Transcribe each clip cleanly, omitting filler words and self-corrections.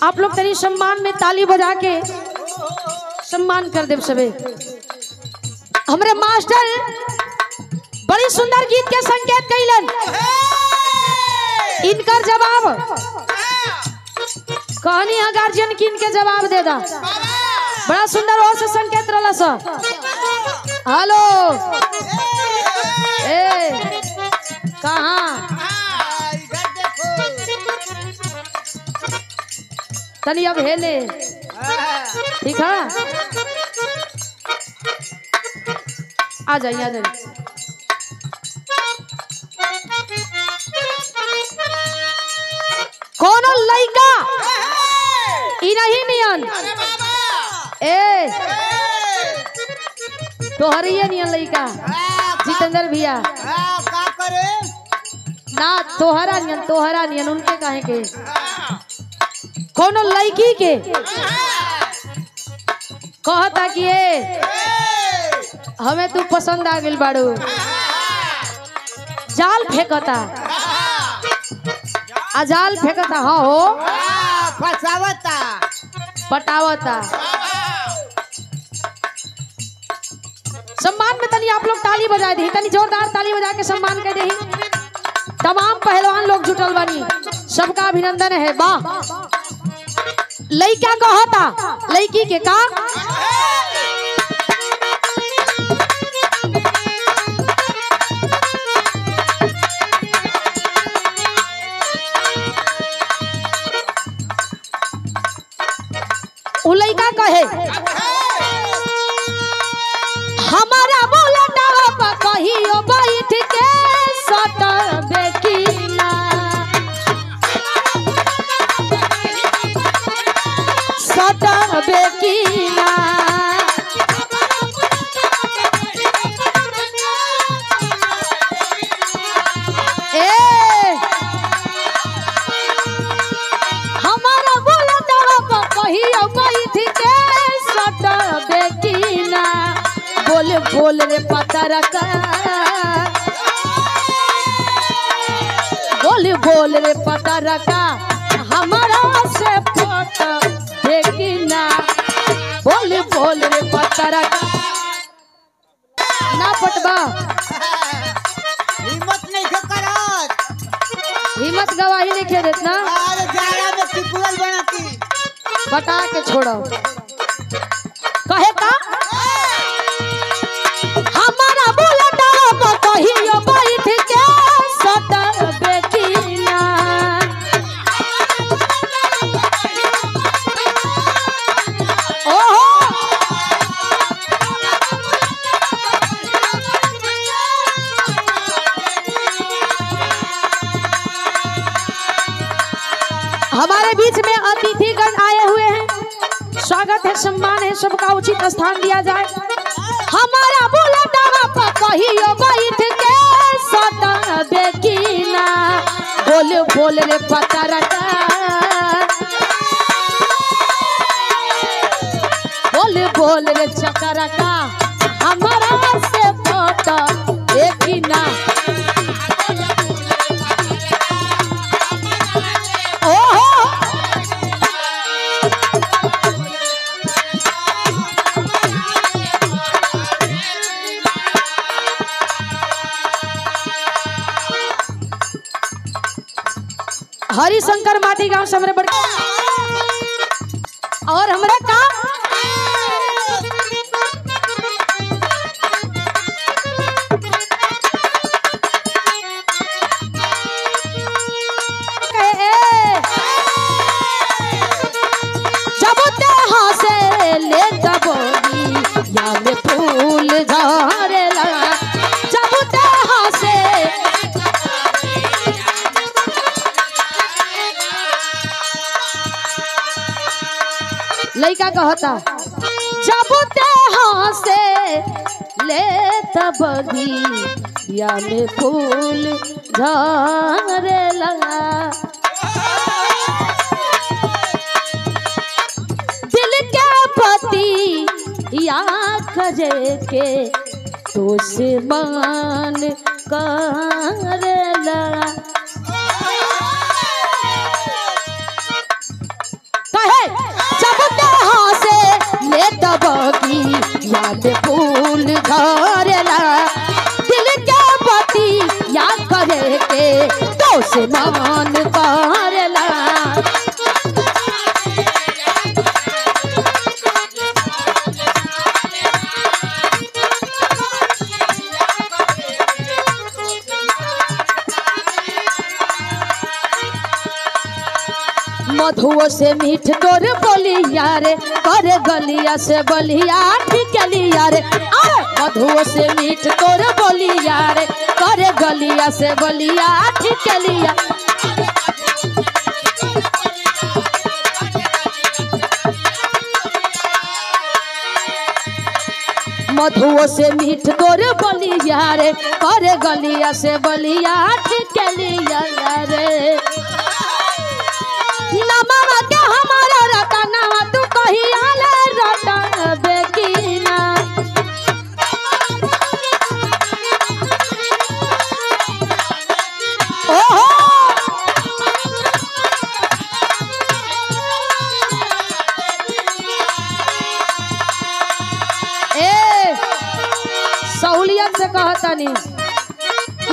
आप लोग तेरी सम्मान में ताली बजा के सम्मान कर दे सबे। हमरे मास्टर बड़ी सुंदर गीत के संकेत कैलन। इनकर जवाब कहानी है गार्जियन की, इनके जवाब दे दा। बड़ा सुंदर और से संकेत रला सा। हेलो ए कहाँ तनी अब हेले ठीक है। आ जाइए आ जाइए। कौन लइका ई नहीं नियन ए तोहरिए नियन लइका जितेंद्र भैया का करे ना तोहरा नियन उनके काहे के कौन लड़की के कहता कि हमें तू पसंद आ गइल बाड़ू, जाल फेंकता आ जाल फेंकता। हाँ हो फसावता पटावता। सम्मान में तनी आप लोग ताली बजा दी, तनी जोरदार ताली बजा के सम्मान कर दी। तमाम पहलवान लोग जुटल बानी, सबका अभिनंदन है। वाह लइका कहता लड़की के का उ लइका कहे हमारा बोलता कहियो बैठ के सटबे की ना सटबे की ना ए हमारा बोलता कहियो बैठ के सटबे की ना बोल बोल रे पतरका बोल बोल रे पतरका हमारा से पट देखी ना बोल बोल रे पतरका ना पटबा हिम्मत नहीं के करत हिम्मत गवाही नहीं खे देत ना अरे जाड़ा में टिपुल बनाती बता के छोड़ो कहे का हमारा बोलता कहियो बैठ के सटबे की ना ओहो हमारे बीच में अतिथिगण आए हुए हैं, स्वागत है सम्मान है, सबका उचित स्थान दिया जाए। हमारा बोलता कहियो बैठ के सटबे की ना बोल बोल रे पतरका बोल बोल रे चकरका हमारा से पट देखी ना ओहो हरिशंकर माटी गांव से हमरे बड़ और हमरे का जब ते हंसे ले तबोगी या में फूल झरेला जब ते हंसे लइका कहता जब ते हंसे ले तबगी या में फूल झरेला दिल के पति या खजे के तो से मान करेला याद फूल धरेला दिल के बती या करे के तो से मन करेला मधुओ से मीठ तोर बोलिया रे कर गलिया से बलिया ठिकलिया रे मधुओ से मीठ तोर बोलिया रे कर गलिया से बलिया ठिकलिया मधुओ से मीठ तोर बोलिया रे कर गलिया से बलिया ठिकलिया रे नमवा के हमारा रतनवा तू कही आले रतन बेकीना ओहो ए सहूलियत से कहतनी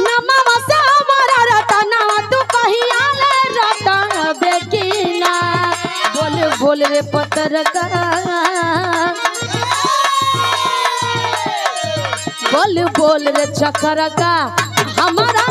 नमवा से हमारा रतनवा तू कही आले रतन बेकीना बोल बोल रे पत्रकार बोल बोल रे चक्कर का हमारा